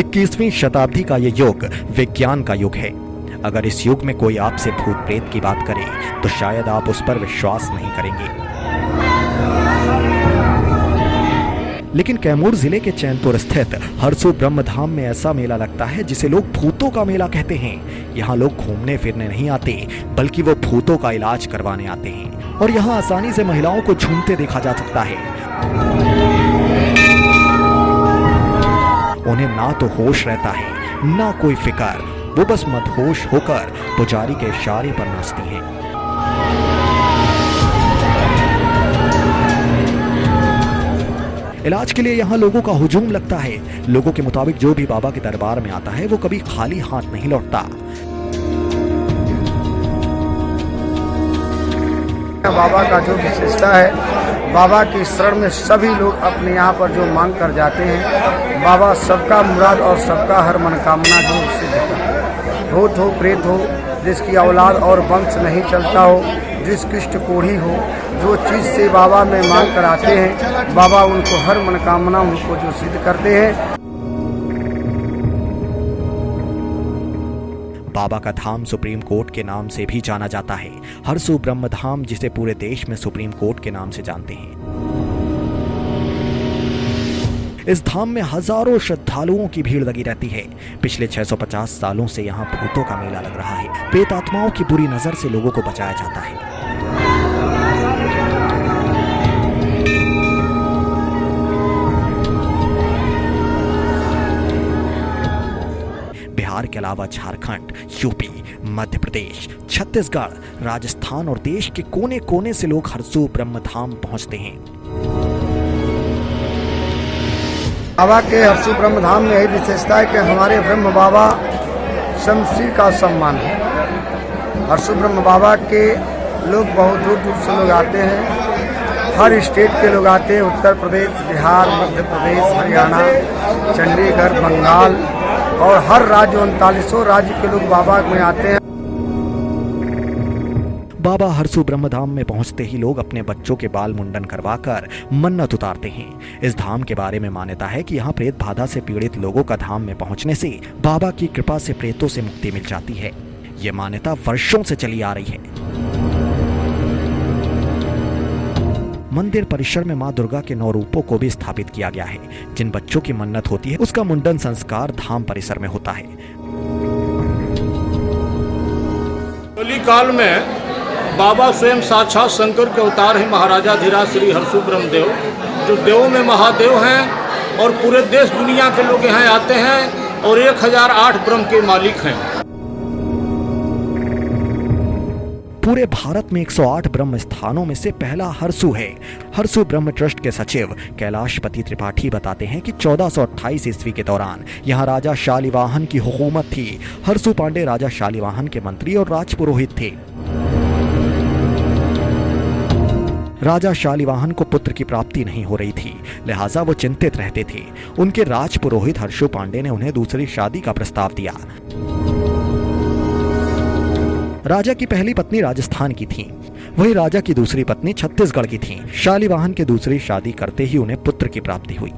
21वीं शताब्दी का ये युग विज्ञान का युग है। अगर इस युग में कोई आपसे भूत प्रेत की बात करे तो शायद आप उस पर विश्वास नहीं करेंगे। लेकिन कैमूर जिले के चैनपुर स्थित हरसू ब्रह्मधाम में ऐसा मेला लगता है जिसे लोग भूतों का मेला कहते हैं। यहाँ लोग घूमने फिरने नहीं आते बल्कि वो भूतों का इलाज करवाने आते हैं और यहाँ आसानी से महिलाओं को झूमते देखा जा सकता है। उन्हें ना तो होश रहता है ना कोई फिकर, वो बस मदहोश होकर पुजारी के इशारे पर नाचती हैं। इलाज के लिए यहाँ लोगों का हुजूम लगता है। लोगों के मुताबिक जो भी बाबा के दरबार में आता है वो कभी खाली हाथ नहीं लौटता। बाबा का जो विशेषता है, बाबा की शरण में सभी लोग अपने यहाँ पर जो मांग कर जाते हैं, बाबा सबका मुराद और सबका हर मनोकामना जो सिद्ध करता है। भूत हो, प्रेत हो, जिसकी औलाद और वंश नहीं चलता हो, जिस किष्ट कोढ़ी हो, जो चीज़ से बाबा में मांग कर आते हैं, बाबा उनको हर मनोकामना उनको जो सिद्ध करते हैं। बाबा का धाम सुप्रीम कोर्ट के नाम से भी जाना जाता है। हरसू ब्रह्मधाम, जिसे पूरे देश में सुप्रीम कोर्ट के नाम से जानते हैं। इस धाम में हजारों श्रद्धालुओं की भीड़ लगी रहती है। पिछले 650 सालों से यहाँ भूतों का मेला लग रहा है। प्रेत आत्माओं की बुरी नजर से लोगों को बचाया जाता है। बिहार के अलावा झारखंड, यूपी, मध्य प्रदेश, छत्तीसगढ़, राजस्थान और देश के कोने कोने से लोग हरसू ब्रह्मधाम पहुंचते हैं। बाबा के हरसू ब्रह्मधाम में यही विशेषता है कि हमारे ब्रह्म बाबा शमशी का सम्मान है। हरसू ब्रह्म बाबा के लोग बहुत दूर दूर से लोग आते हैं। हर स्टेट के लोग आते हैं। उत्तर प्रदेश, बिहार, मध्य प्रदेश, हरियाणा, चंडीगढ़, बंगाल और हर राज्य 39 राज्य के लोग बाबा में आते हैं। बाबा हरसू ब्रह्मधाम में पहुंचते ही लोग अपने बच्चों के बाल मुंडन करवाकर मन्नत उतारते हैं। इस धाम के बारे में मान्यता है कि यहाँ प्रेत बाधा से पीड़ित लोगों का धाम में पहुंचने से बाबा की कृपा से प्रेतों से मुक्ति मिल जाती है। ये मान्यता वर्षों से चली आ रही है। मंदिर परिसर में मां दुर्गा के 9 रूपों को भी स्थापित किया गया है। जिन बच्चों की मन्नत होती है उसका मुंडन संस्कार धाम परिसर में होता है। कलिकाल में बाबा स्वयं साक्षात शंकर के अवतार हैं महाराजा धीराज श्री हरसू ब्रह्मदेव, जो देवों में महादेव हैं और पूरे देश दुनिया के लोग यहाँ आते हैं और 1008 ब्रह्म के मालिक हैं। पूरे भारत में 108 ब्रह्म स्थानों में से पहला हरसू है। हरसू ब्रह्म ट्रस्ट के सचिव कैलाशपति त्रिपाठी बताते हैं कि 1428 ईस्वी के दौरान यहाँ राजा शालिवाहन की हुकूमत थी। हरसू पांडे राजा शालिवाहन के मंत्री और राजपुरोहित थे। राजा शालिवाहन को पुत्र की प्राप्ति नहीं हो रही थी, लिहाजा वो चिंतित रहते थे। उनके राजपुरोहित हर्षु पांडे ने उन्हें दूसरी शादी का प्रस्ताव दिया। राजा की पहली पत्नी राजस्थान की थी, वही राजा की दूसरी पत्नी छत्तीसगढ़ की थी। शालिवाहन के दूसरी शादी करते ही उन्हें पुत्र की प्राप्ति हुई।